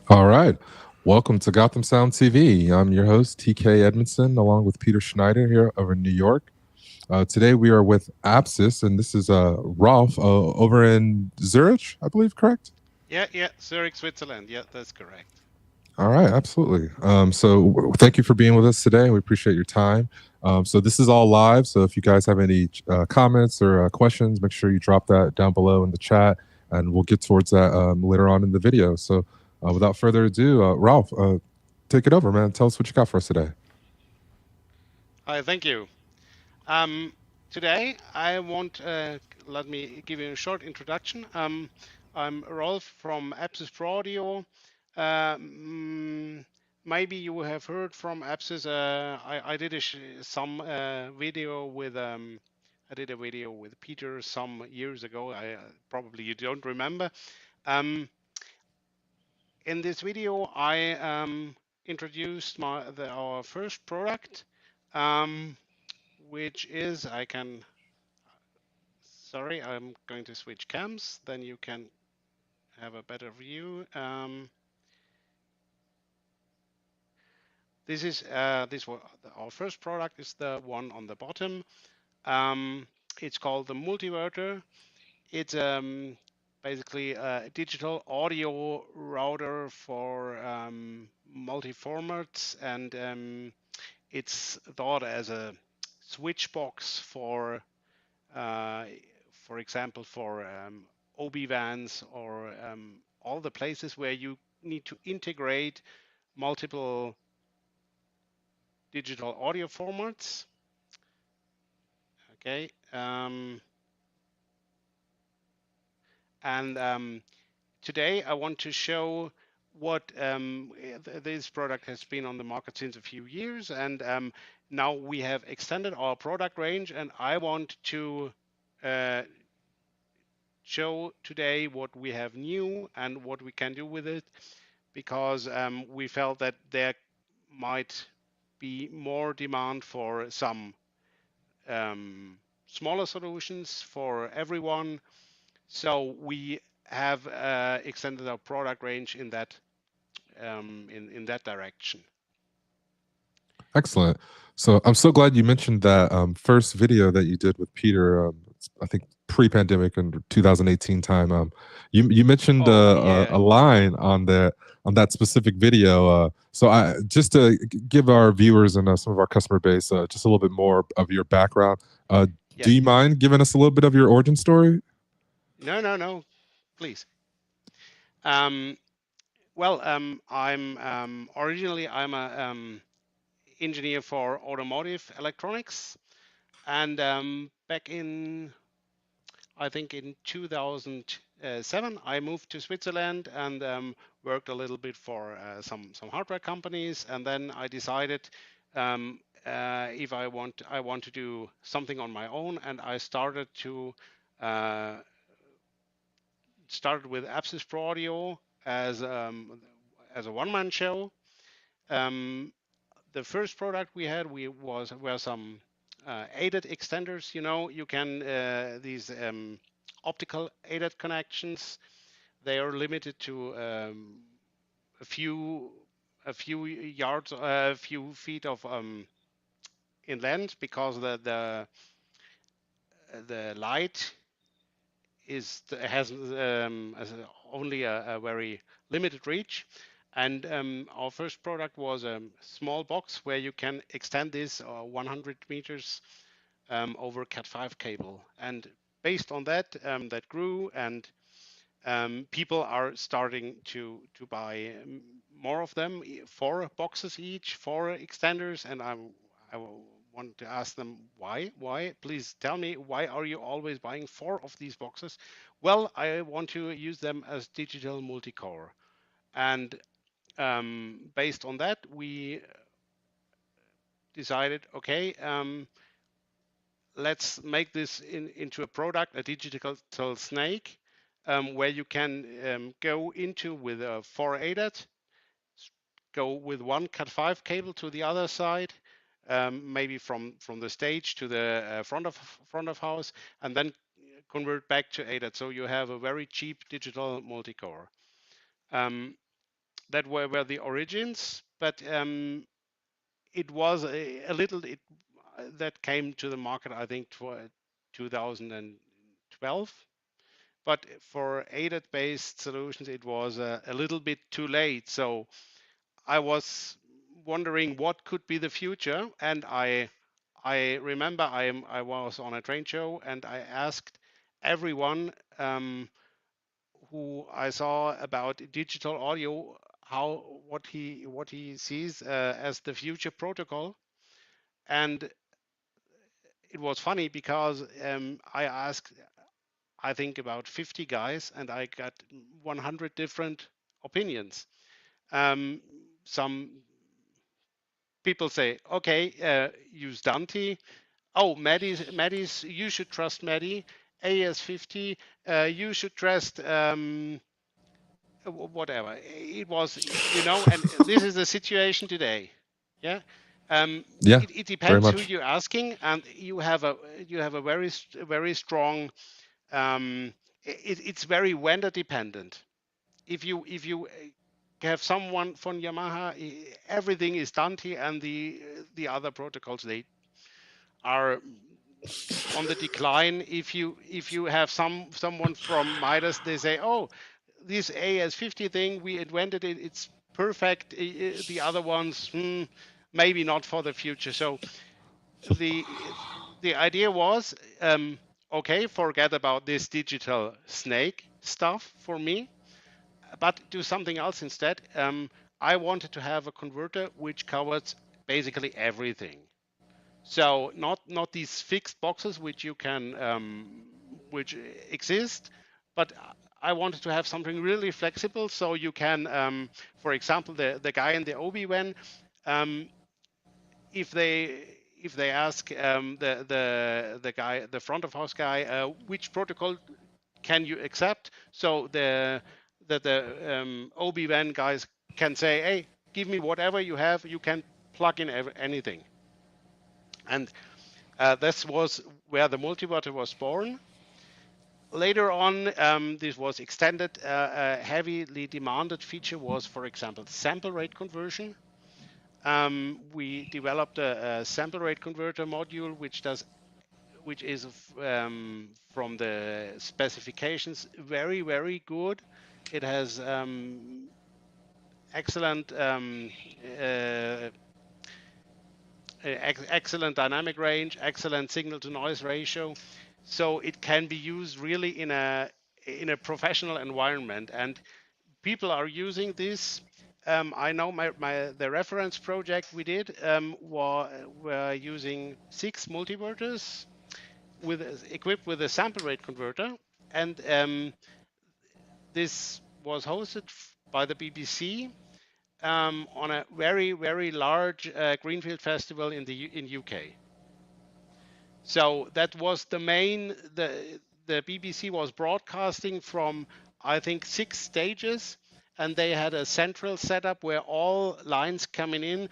All right. Welcome to Gotham Sound TV. I'm your host, TK Edmondson, along with Peter Schneider here over in New York. Today we are with AppSys, and this is Rolf over in Zurich, I believe, correct? Yeah, Zurich, Switzerland. Yeah, that's correct. All right, absolutely. So thank you for being with us today. We appreciate your time. So this is all live, so if you guys have any comments or questions, make sure you drop that down below in the chat, and we'll get towards that later on in the video. So without further ado, Rolf, take it over, man. Tell us what you got for us today. Hi, thank you. Today I want, let me give you a short introduction. I'm Rolf from AppSys ProAudio. Maybe you have heard from AppSys. I did some video with I did a video with Peter some years ago. Probably you don't remember. In this video, I introduced our first product, which is sorry, I'm going to switch cams, then you can have a better view. This is our first product is the one on the bottom. It's called the Multiverter. It's basically a digital audio router for multi-formats, and it's thought as a switch box for example, for OB vans or all the places where you need to integrate multiple digital audio formats. Okay. And today I want to show what this product has been on the market since a few years, and now we have extended our product range, and I want to show today what we have new and what we can do with it, because we felt that there might be more demand for some smaller solutions for everyone. So we have extended our product range in that direction. Excellent. So I'm so glad you mentioned that first video that you did with Peter. I think pre-pandemic in 2018 time. You mentioned a line on that specific video. So I just to give our viewers and some of our customer base just a little bit more of your background. Do you mind giving us a little bit of your origin story? No, please. Well, I'm originally I'm a engineer for automotive electronics, and back in, I think in 2007, I moved to Switzerland and worked a little bit for some hardware companies, and then I decided if I want to do something on my own, and I started with AppSys ProAudio as a one-man show. The first product we had were some aided extenders. You know, you can these optical aided connections. They are limited to a few yards, a few feet of in length, because the light has only a very limited reach. And our first product was a small box where you can extend this 100 meters over Cat5 cable. And based on that, that grew, and people are starting to buy more of them, 4 boxes each, 4 extenders. And I want to ask them why. Please tell me, why are you always buying 4 of these boxes? Well, I want to use them as digital multi-core. And based on that, we decided, okay, let's make this into a product, a digital snake, where you can go into with a 4 ADAT, go with one Cat5 cable to the other side, maybe from the stage to the front of house, and then convert back to ADAT. So you have a very cheap digital multi-core. That were the origins, but it was a little that came to the market, I think, for 2012. But for ADAT-based solutions, it was a little bit too late. So I was wondering what could be the future, and I remember I was on a train show, and I asked everyone who I saw about digital audio what he sees as the future protocol. And it was funny because I asked, I think, about 50 guys, and I got 100 different opinions. Some people say, okay, use Dante. Oh, Maddie's, you should trust Maddie. AS50, you should trust whatever. It was, you know, and this is the situation today. Yeah. Yeah, it depends who you're asking, and you have a very strong. It's very vendor dependent. If you have someone from Yamaha, everything is Dante, and the other protocols, they are on the decline. If you have someone from Midas, they say, oh, this AS50 thing, we invented it, it's perfect. The other ones, maybe not for the future. So the idea was, okay, forget about this digital snake stuff for me, but do something else instead. I wanted to have a converter which covers basically everything. So not these fixed boxes which you can which exist, but I wanted to have something really flexible, so you can, for example, the guy in the OB-WAN, if they ask the guy, the front of house guy, which protocol can you accept, so the OB-WAN guys can say, hey, give me whatever you have, you can plug in anything. And this was where the Multiverter was born. Later on, this was extended. A heavily demanded feature was, for example, sample rate conversion. We developed a sample rate converter module, which is from the specifications very, very good. It has excellent excellent dynamic range, excellent signal to noise ratio, so it can be used really in a professional environment, and people are using this. I know the reference project we did were using 6 multiverters equipped with a sample rate converter, and this was hosted by the BBC on a very, very large greenfield festival in UK. So that was the main. The BBC was broadcasting from, I think, 6 stages, and they had a central setup where all lines coming in,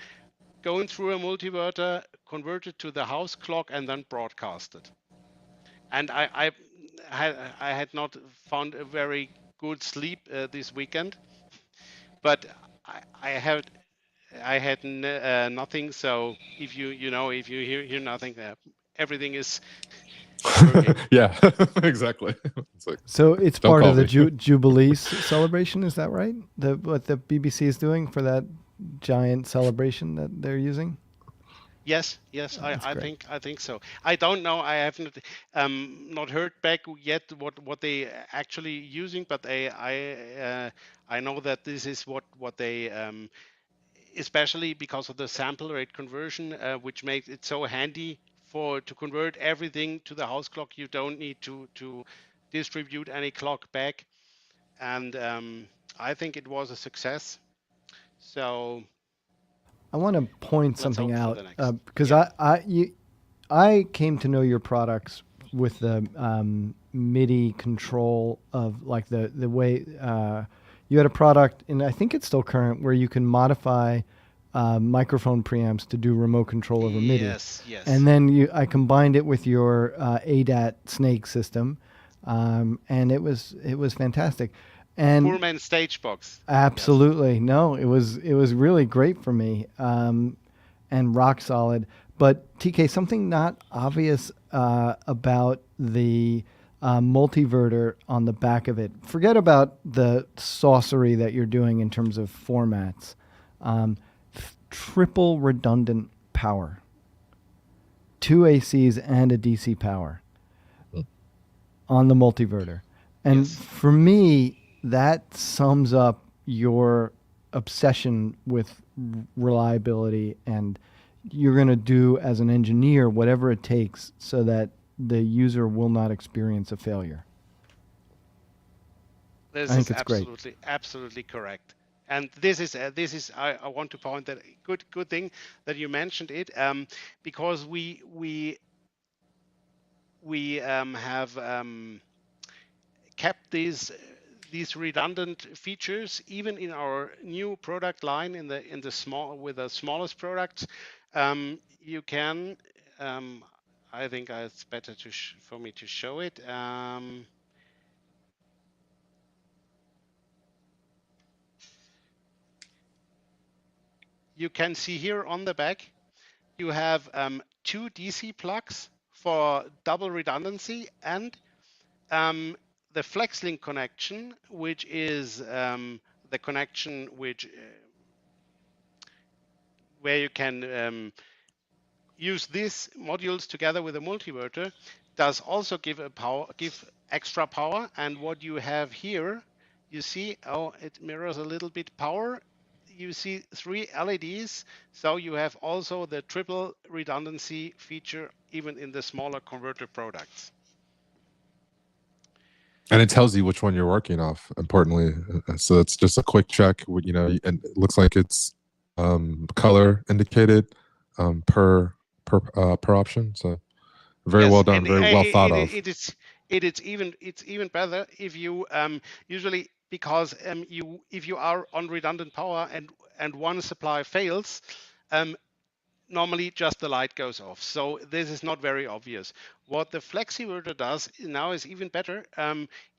going through a multiverter, converted to the house clock, and then broadcasted. And I had not found a very good sleep this weekend, but I had nothing. So if you hear nothing, everything is working. Yeah, exactly. It's like, So it's don't part call of the me. Jubilee celebration, is that right? What the BBC is doing for that giant celebration that they're using? Yes, That's I great. think so. I don't know. I haven't not heard back yet what they actually using, but I know that this is what they especially because of the sample rate conversion, which makes it so handy to convert everything to the house clock. You don't need to distribute any clock back, and I think it was a success. So I want to point let's something hope for out the next. because Yeah. I came to know your products with the MIDI control of like the way you had a product, and I think it's still current, where you can modify microphone preamps to do remote control over MIDI. Yes. And then I combined it with your ADAT Snake system, and it was fantastic. And Poor man's stage box. absolutely. Yes. No, it was really great for me, and rock solid. But TK, something not obvious about the multiverter on the back of it. Forget about the sorcery that you're doing in terms of formats. Triple redundant power. 2 ACs and a DC power on the multiverter. And yes, for me, that sums up your obsession with reliability, and you're going to do as an engineer whatever it takes so that the user will not experience a failure. This is absolutely correct. And this is I want to point that good thing that you mentioned it, because we have kept these redundant features even in our new product line in the smallest products. You can I think it's better for me to show it. You can see here on the back, you have 2 DC plugs for double redundancy, and the FlexLink connection, which is the connection where you can use these modules together with a multiverter, does also give extra power. And what you have here, you see, it mirrors a little bit power. You see 3 LEDs, so you have also the triple redundancy feature even in the smaller converter products. And it tells you which one you're working off, importantly. So it's just a quick check, and it looks like it's color indicated per option. So very Yes, well done, and very well thought of. it's even better if you usually, because if you are on redundant power and one supply fails, normally just the light goes off. So this is not very obvious. What the FlexiVerter does now is even better.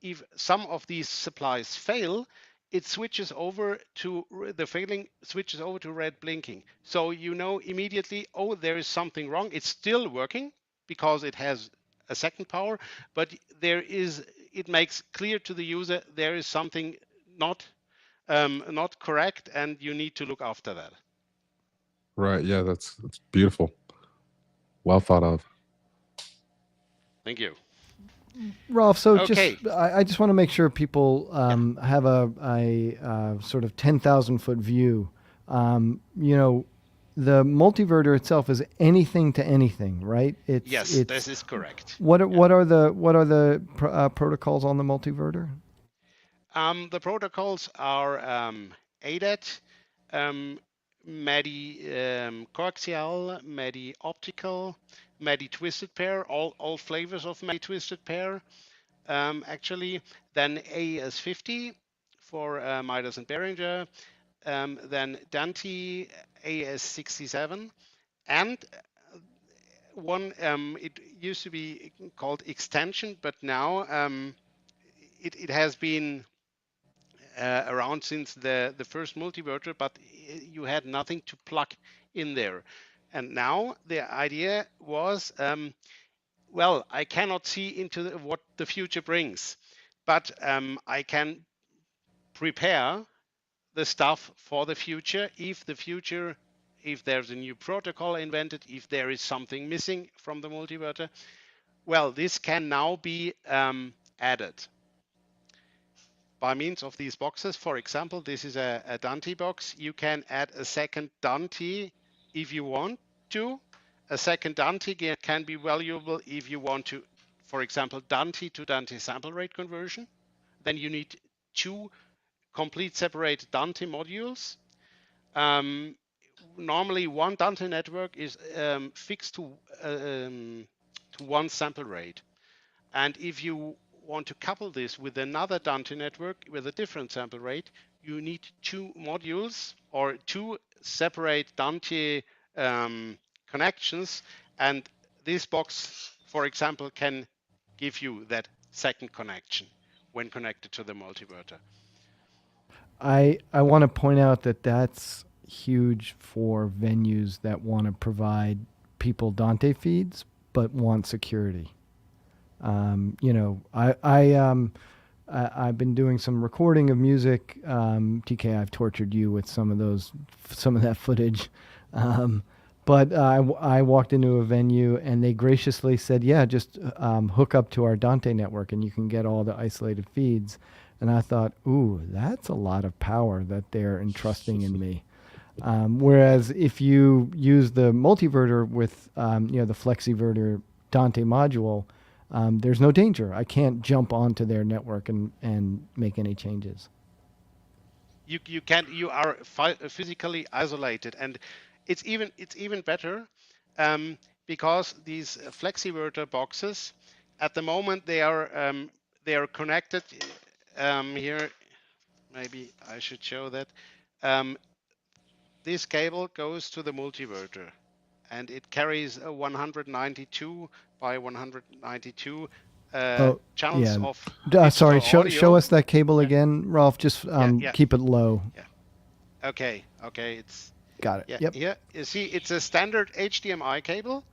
If some of these supplies fail, it switches over to the failing switches over to red blinking. So you know immediately, oh, there is something wrong. It's still working because it has a second power, but it makes clear to the user there is something not correct, and you need to look after that. Right. Yeah, that's beautiful. Well thought of. Thank you. Rolf, so Okay. I just want to make sure people have a sort of 10,000-foot view. The multiverter itself is anything to anything, right? Yes, this is correct. What are the protocols on the multiverter? The protocols are ADAT, MADI coaxial, MADI optical, MADI twisted pair, all flavors of MADI twisted pair. Actually, then AES50 for Midas and Behringer, then Dante AES67, and one it used to be called extension, but now it has been around since the first multiverter, but you had nothing to plug in there. And now the idea was, well, I cannot see into what the future brings, but I can prepare the stuff for the future. If there's a new protocol invented, if there is something missing from the multiverter, well, this can now be added by means of these boxes. For example, this is a Dante box. You can add a second Dante if you want to. A second Dante can be valuable if you want to, for example, Dante to Dante sample rate conversion. Then you need two complete separate Dante modules. Normally, one Dante network is fixed to one sample rate. And if you want to couple this with another Dante network with a different sample rate, you need two modules or two separate Dante connections. And this box, for example, can give you that second connection when connected to the multiverter. I want to point out that that's huge for venues that want to provide people Dante feeds but want security. I've been doing some recording of music. TK, I've tortured you with some of that footage. But I walked into a venue and they graciously said, yeah, just hook up to our Dante network and you can get all the isolated feeds. And I thought, ooh, that's a lot of power that they're entrusting in me. Whereas if you use the multiverter with the FlexiVerter Dante module, there's no danger. I can't jump onto their network and make any changes. You can't. You are physically isolated, and it's even better because these FlexiVerter boxes, at the moment they are connected. Here, maybe I should show that. This cable goes to the multiverter, and it carries a 192 by 192 channels of sorry, audio. show us that cable again, Rolf. Just keep it low. Yeah. Okay. It's got it. Yeah. Yep. Here you see it's a standard HDMI cable.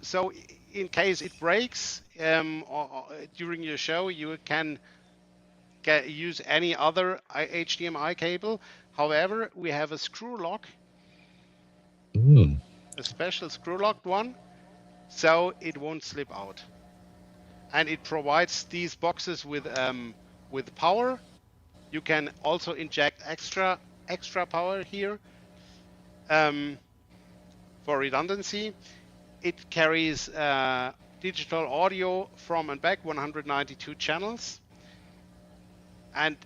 So in case it breaks or during your show, you can use any other HDMI cable. However, we have a screw lock, a special screw locked one, so it won't slip out. And it provides these boxes with power. You can also inject extra power here for redundancy. It carries digital audio from and back, 192 channels, and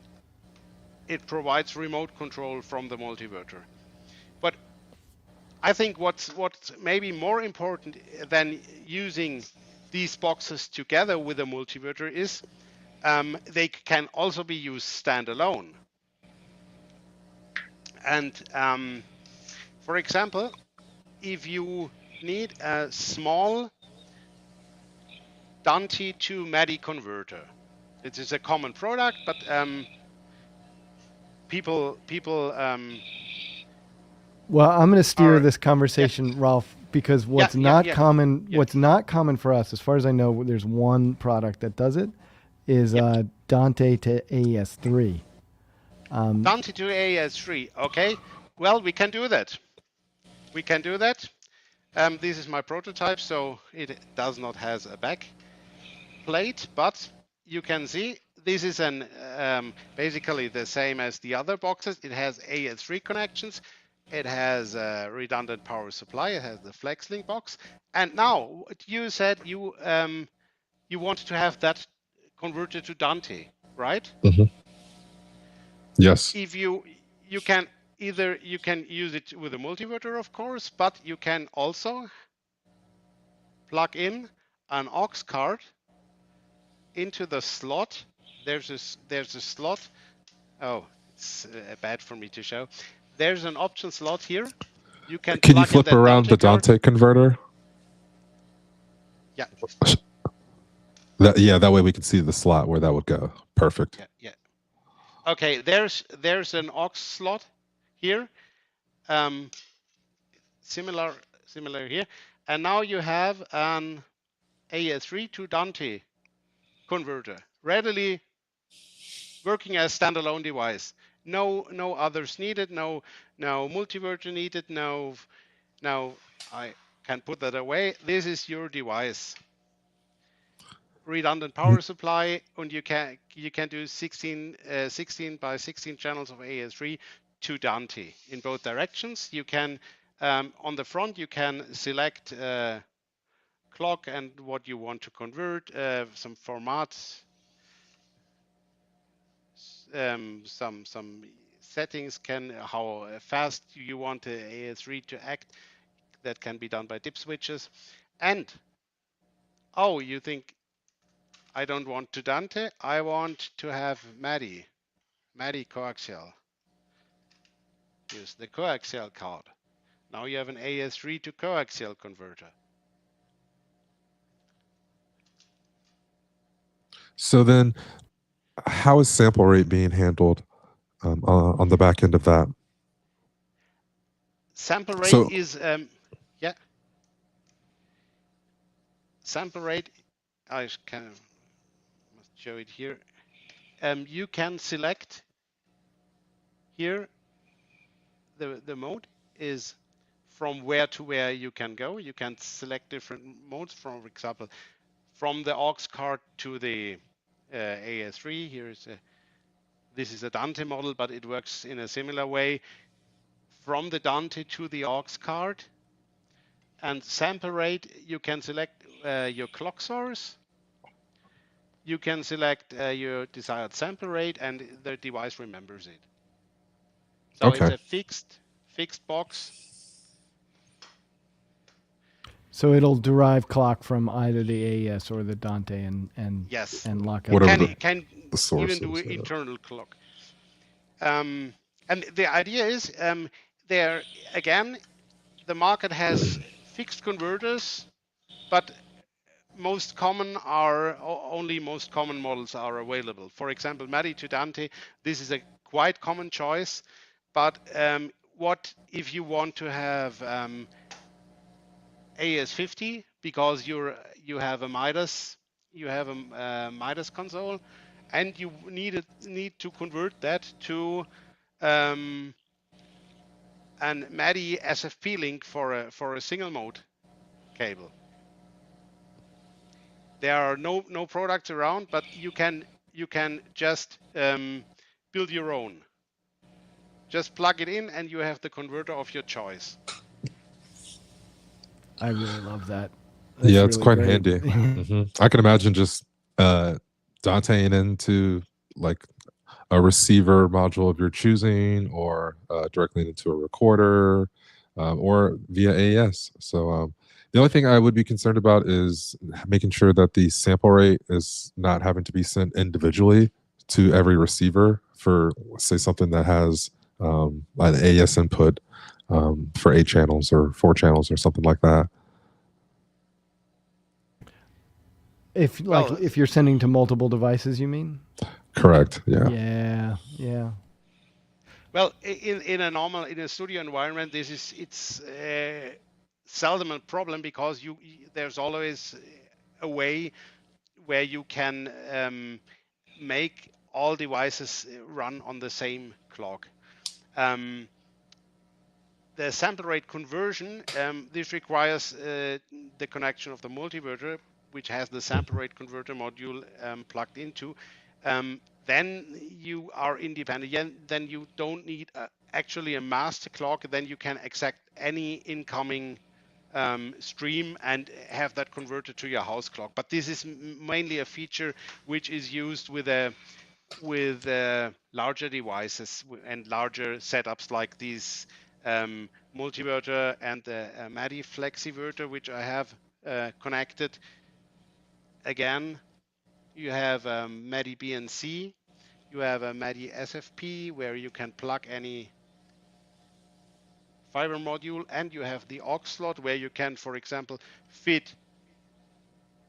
it provides remote control from the multiverter. But I think what's maybe more important than using these boxes together with a multiverter is they can also be used standalone. And for example, if you need a small Dante to MADI converter, it is a common product, but people well, I'm going to steer this conversation, Rolf, because what's not common for us, as far as I know, there's one product that does it, is Dante to AES3. Dante to AES3. Okay, well, we can do that. We can do that. This is my prototype, so it does not has a back plate, but you can see this is an basically the same as the other boxes. It has AES3 connections. It has a redundant power supply. It has the FlexLink box. And now you said you wanted to have that converted to Dante, right? Mm-hmm. Yes. If you can either you can use it with a multiverter, of course, but you can also plug in an aux card into the slot. There's a slot. Oh, it's bad for me to show. There's an option slot here. You can you flip around the Dante converter? Yeah. That way we can see the slot where that would go. Perfect. Yeah. Okay, there's an aux slot here. Similar here. And now you have an AES3 to Dante converter readily working as standalone device. No others needed, no multiverter needed, no I can put that away. This is your device. Redundant power supply, and you can do 16 by 16 channels of AES3 to Dante in both directions. You can on the front you can select clock and what you want to convert, some formats, some settings, how fast you want the AES3 to act. That can be done by dip switches. And you think I don't want to Dante, I want to have MADI coaxial. Use the coaxial card. Now you have an AES3 to coaxial converter. So then, how is sample rate being handled on the back end of that? Sample rate is sample rate. I must show it here. You can select here. The mode is from where to where you can go. You can select different modes, for example, from the aux card to the AES3. This is a Dante model, but it works in a similar way. From the Dante to the aux card. And sample rate, you can select your clock source. You can select your desired sample rate, and the device remembers it. So it's a fixed box. So it'll derive clock from either the AES or the Dante and yes, and lock up. It can even do internal clock. And the idea is there again, the market has fixed converters, but most common models are available. For example, MADI to Dante, this is a quite common choice. But what if you want to have AES50 because you have a Midas, Midas console, and you need to convert that to an MADI SFP link for a single mode cable. There are no products around, but you can just build your own. Just plug it in, and you have the converter of your choice. I really love that. Yeah, it's really quite great. handy. I can imagine just Danteing into like a receiver module of your choosing, or directly into a recorder, or via AES. So the only thing I would be concerned about is making sure that the sample rate is not having to be sent individually to every receiver for, say, something that has an AES input for 8 channels or 4 channels or something like that. If if you're sending to multiple devices, you mean? Correct. Yeah. Yeah. Well, in a studio environment, it's seldom a problem, because there's always a way where you can make all devices run on the same clock. The sample rate conversion, this requires the connection of the multiverter, which has the sample rate converter module plugged into. Then you are independent. Then you don't need actually a master clock. Then you can accept any incoming stream and have that converted to your house clock. But this is mainly a feature which is used with larger devices and larger setups, like these Multiverter and the MADI Flexiverter, which I have connected. Again, you have MADI BNC, you have a MADI SFP, where you can plug any fiber module, and you have the aux slot, where you can, for example, fit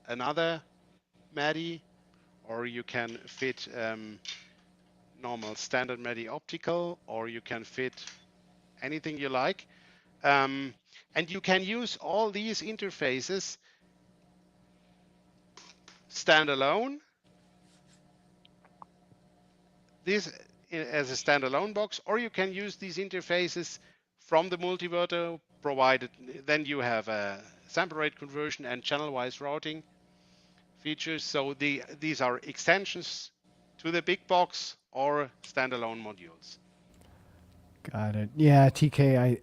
another MADI, or you can fit normal standard MADI optical, or you can fit anything you like. And you can use all these interfaces standalone, this as a standalone box, or you can use these interfaces from the multiverter, provided then you have a sample rate conversion and channel-wise routing features. So these are extensions to the big box or standalone modules. Got it. Yeah, TK,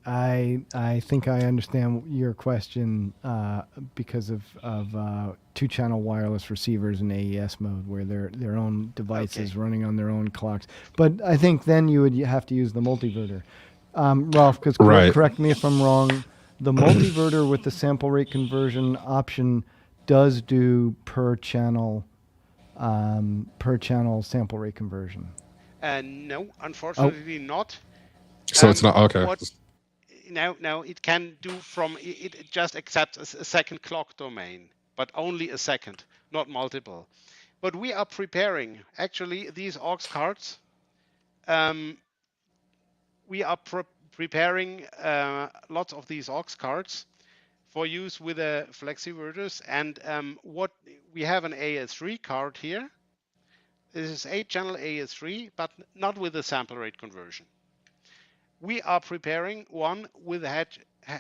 I think I understand your question because of 2-channel wireless receivers in AES mode, where their own devices running on their own clocks. But I think then you would have to use the multiverter. Rolf, because correct me if I'm wrong, the multiverter with the sample rate conversion option does do per channel sample rate conversion. No, unfortunately not. So it's not okay. Now it can do it just accepts a second clock domain, but only a second, not multiple. But we are preparing actually these aux cards. We are preparing lots of these aux cards for use with the flexiverters, and what we have an AS3 card here. This is 8-channel AS3, but not with the sample rate conversion. We are preparing one with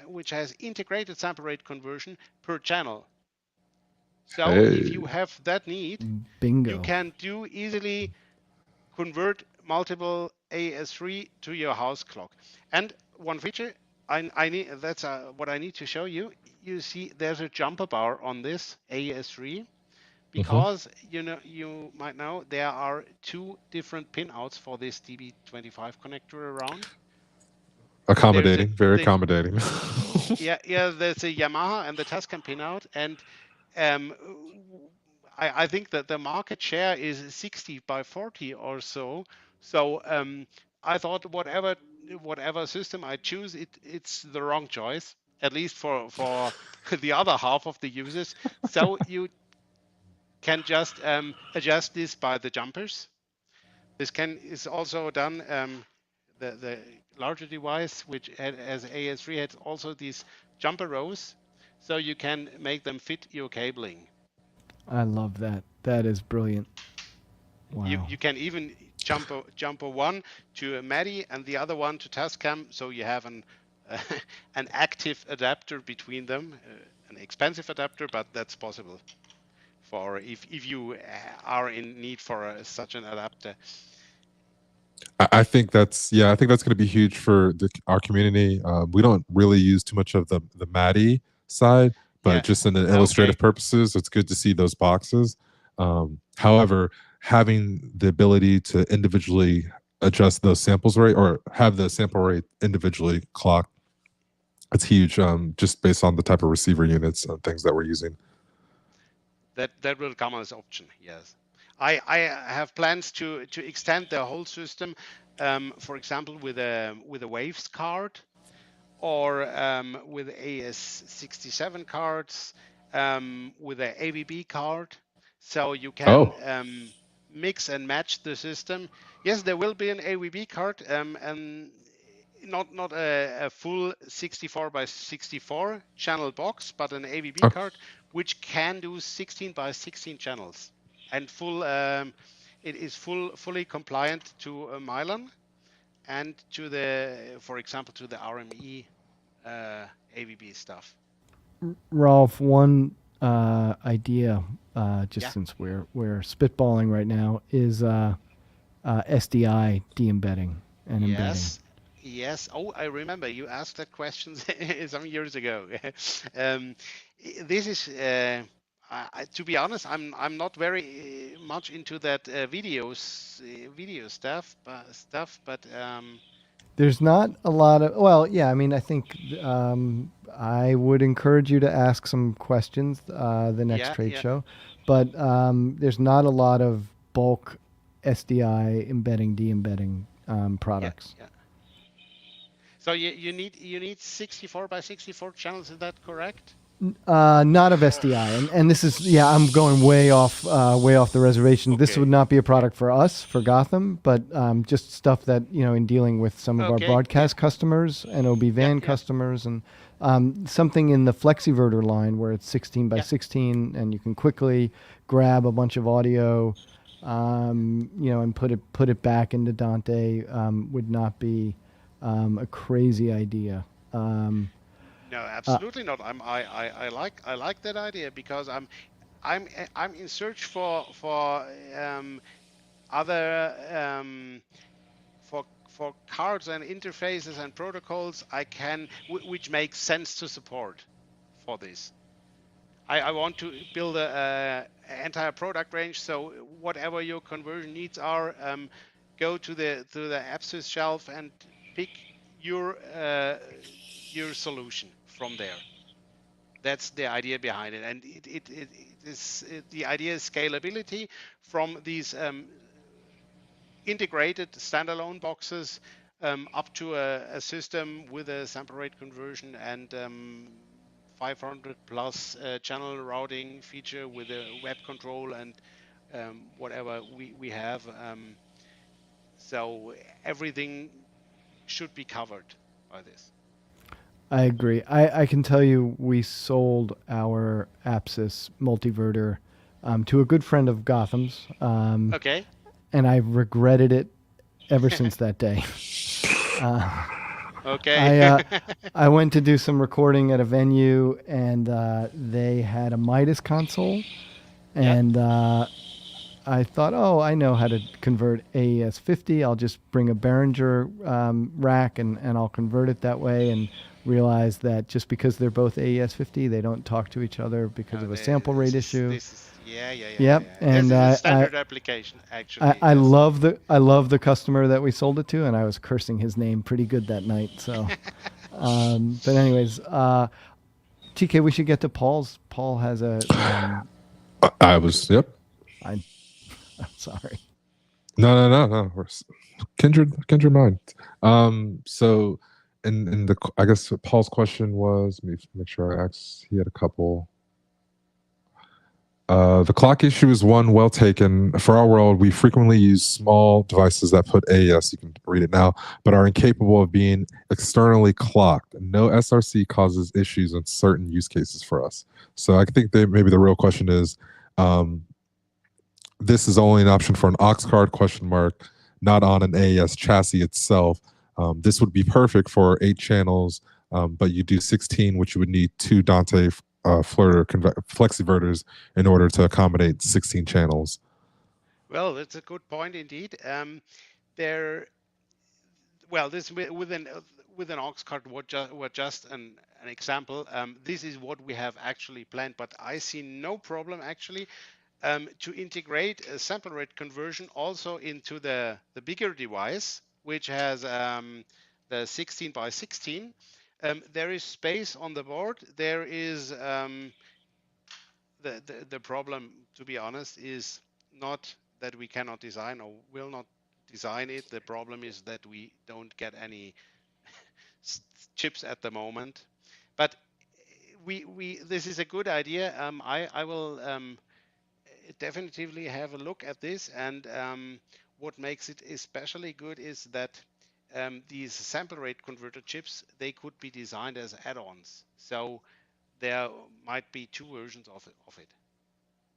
which has integrated sample rate conversion per channel. So if you have that need, bingo, you can easily convert multiple AS3 to your house clock. And one feature that's what I need to show you. You see, there's a jumper bar on this AS3, because you might know there are 2 different pinouts for this DB25 connector around. Accommodating, very accommodating. Yeah, there's a Yamaha and the Tascam pinout, and I think that the market share is 60/40 or so. So I thought whatever system I choose, it's the wrong choice, at least for the other half of the users. So you can just adjust this by the jumpers. This is also done. The larger device, which has AS3, has also these jumper rows, so you can make them fit your cabling. I love that. That is brilliant. Wow. You can even jumper one to a MADI and the other one to Tascam, so you have an active adapter between them, an expensive adapter, but that's possible for if you are in need for such an adapter. I think that's going to be huge for our community. We don't really use too much of the MADI side, but just in the illustrative purposes, it's good to see those boxes. However, having the ability to individually adjust those samples rate or have the sample rate individually clocked, it's huge, just based on the type of receiver units and things that we're using. That will come as option, yes. I have plans to extend the whole system, for example, with a Waves card, or with AS67 cards, with a AVB card, so you can mix and match the system. Yes, there will be an AVB card, and not a full 64 by 64 channel box, but an AVB card which can do 16 by 16 channels, and it is fully compliant to Milan and to the, for example, to the RME AVB stuff. Rolf, one idea, since we're spitballing right now, is Sdi De-Embedding and embedding. Yes. Oh, I remember you asked that question some years ago. This is, to be honest, I'm not very much into that video stuff, but there's not a lot of, well, yeah, I mean, I think I would encourage you to ask some questions the next trade show, but there's not a lot of bulk SDI embedding, de-embedding products. Yeah. So you need 64 by 64 channels, is that correct? Not of SDI, and this is, I'm going way off the reservation. Okay. This would not be a product for us, for Gotham, but just stuff that, in dealing with some of our broadcast customers and OB van customers, and something in the Flexiverter line where it's 16 by 16, and you can quickly grab a bunch of audio, and put it back into Dante, would not be a crazy idea. No, absolutely not. I like that idea, because I'm in search for other for cards and interfaces and protocols which make sense to support for this. I want to build an entire product range, so whatever your conversion needs are, go to the AppSys shelf and pick your solution from there. That's the idea behind it, and the idea is scalability from these integrated standalone boxes up to a system with a sample rate conversion and 500 plus channel routing feature with a web control and whatever we have. So everything should be covered by this. I agree. I can tell you we sold our AppSys Multiverter to a good friend of Gotham's. Okay. And I've regretted it ever since that day. Okay. I went to do some recording at a venue, and they had a Midas console, and I thought, I know how to convert AES 50. I'll just bring a Behringer rack and I'll convert it that way, and realize that just because they're both AES 50, they don't talk to each other because of a sample rate issue. Yep. And this is a standard application, actually. I love the customer that we sold it to, and I was cursing his name pretty good that night. So, but anyways, TK, we should get to Paul's. Paul has a. I'm sorry. No. We're kindred mind. So, in the, I guess Paul's question was, let me make sure I asked. He had a couple. The clock issue is one well taken. For our world, we frequently use small devices that put AES, you can read it now, but are incapable of being externally clocked. No SRC causes issues in certain use cases for us. So I think maybe the real question is, this is only an option for an aux card, not on an AES chassis itself. This would be perfect for 8 channels, but you do 16, which you would need 2 Dante Flexiverters in order to accommodate 16 channels. Well, that's a good point indeed. This with an aux card, what just an example. This is what we have actually planned, but I see no problem actually to integrate a sample rate conversion also into the bigger device, which has the 16 by 16. There is space on the board. There is the problem, to be honest, is not that we cannot design or will not design it. The problem is that we don't get any chips at the moment. But we this is a good idea. I will definitively have a look at this, and what makes it especially good is that these sample rate converter chips, they could be designed as add-ons. So there might be two versions of it.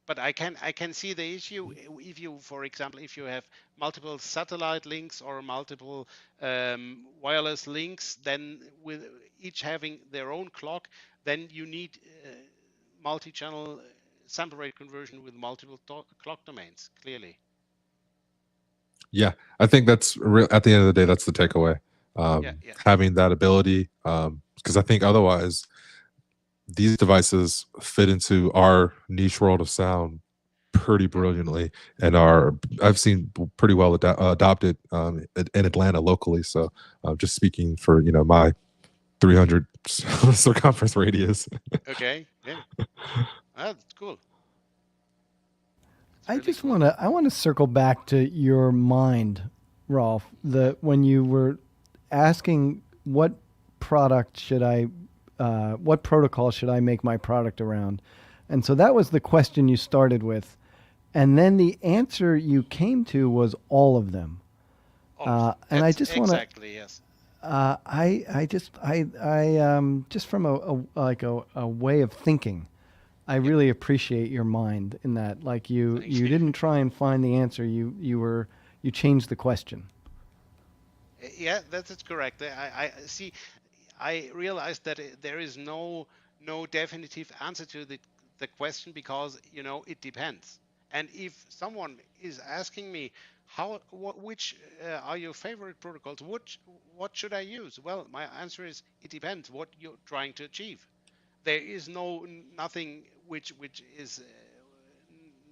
But I can see the issue if you, for example, if you have multiple satellite links or multiple wireless links, then with each having their own clock, then you need multi-channel sample rate conversion with multiple clock domains, clearly. Yeah, I think that's at the end of the day, that's the takeaway. Having that ability, because I think otherwise these devices fit into our niche world of sound pretty brilliantly, and I've seen pretty well adopted in Atlanta locally. So just speaking for my 300 circumference radius. Okay, yeah, that's cool. I just want to circle back to your mind, Rolf. When you were asking what product should I, what protocol should I make my product around, and so that was the question you started with, and then the answer you came to was all of them. And I just want to exactly yes. I just from a way of thinking, I really appreciate your mind in that. Like you didn't try and find the answer. You changed the question. Yeah, that's correct. I see. I realized that there is no definitive answer to the question, because it depends. And if someone is asking me which are your favorite protocols, what should I use? Well, my answer is it depends what you're trying to achieve. There is nothing which is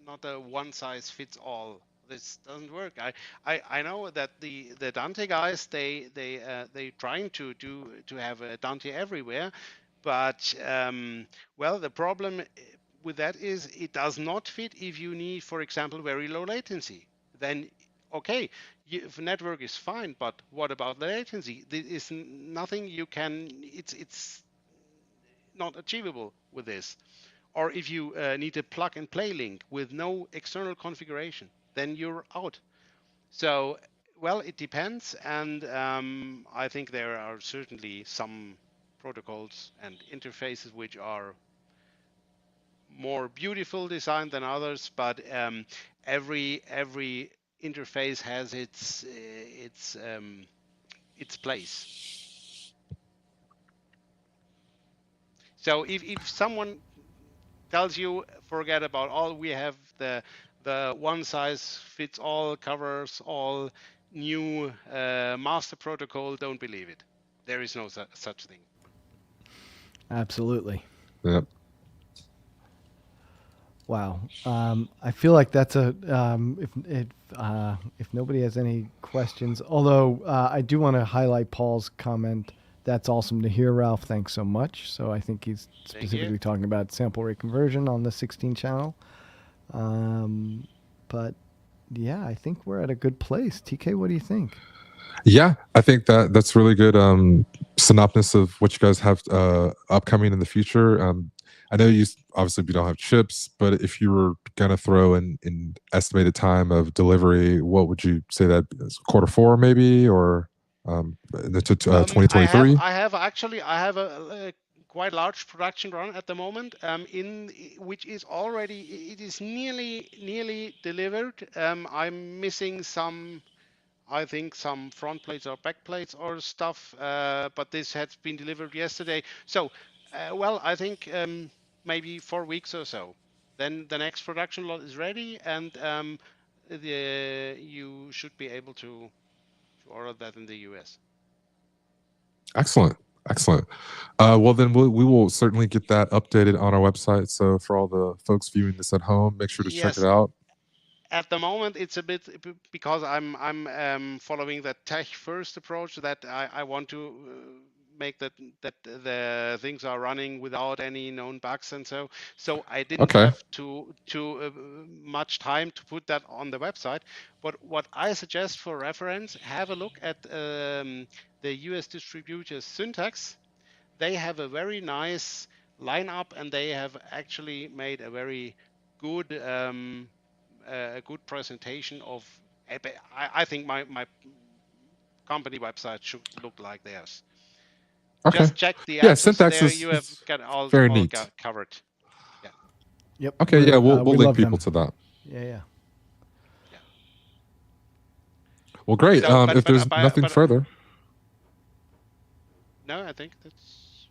not a one size fits all. This doesn't work. I know that the Dante guys, they trying to have a Dante everywhere, but well, the problem with that is it does not fit if you need, for example, very low latency. Then okay, if network is fine, but what about the latency? There is nothing you can. It's not achievable with this. Or if you need a plug and play link with no external configuration, then you're out. So, well, it depends. And I think there are certainly some protocols and interfaces which are more beautiful design than others, but every interface has its place. So if someone tells you forget about all, we have the one size fits all covers all new master protocol, don't believe it. There is no such thing. Absolutely. Yep. Wow. I feel like that's if nobody has any questions, although I do want to highlight Paul's comment. That's awesome to hear, Ralph. Thanks so much. So I think he's specifically talking about sample rate conversion on the 16 channel. But yeah, I think we're at a good place. TK, what do you think? Yeah, I think that's really good synopsis of what you guys have upcoming in the future. I know you obviously don't have chips, but if you were gonna throw an estimated time of delivery, what would you say that is? Q4 maybe, or into 2023? I have a quite large production run at the moment, in which is already, it is nearly delivered. I'm missing some, I think, some front plates or back plates or stuff, but this had been delivered yesterday. So, well, I think maybe 4 weeks or so. Then the next production lot is ready, and you should be able to order that in the US. Excellent. Excellent. Well, then we will certainly get that updated on our website. So for all the folks viewing this at home, make sure to check it Yes, out. at the moment it's a bit because I'm following the tech first approach that I want to make that the things are running without any known bugs, and so I didn't Okay. have to much time to put that on the website. But what I suggest for reference, have a look at the US distributor Syntax. They have a very nice lineup, and they have actually made a very good a good presentation of. I think my company website should look like theirs. Okay. Just check the Yeah, address syntax there. You have is got all very neat. covered. Yeah. Yep. Okay, yeah, we'll we link love people them. to that. Yeah. Well, great. So, If there's nothing further. No, I think that's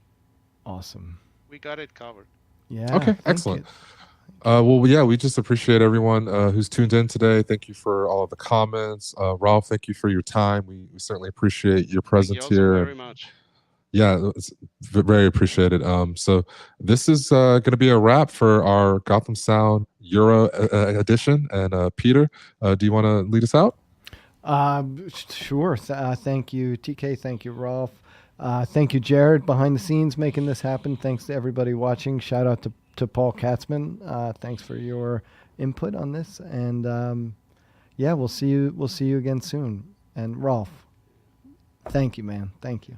Awesome. we got it covered. Yeah. Okay, excellent. Well, yeah, we just appreciate everyone who's tuned in today. Thank you for all of the comments. Rolf, thank you for your time. We certainly appreciate your presence Thank you also here. very much. Yeah, it's very appreciated. So this is going to be a wrap for our Gotham Sound Euro edition. And Peter, do you want to lead us out? Sure. Thank you, TK. Thank you, Rolf. Thank you, Jared, behind the scenes making this happen. Thanks to everybody watching. Shout out to Paul Katzman. Thanks for your input on this. And yeah, we'll see you again soon. And Rolf, thank you, man. Thank you.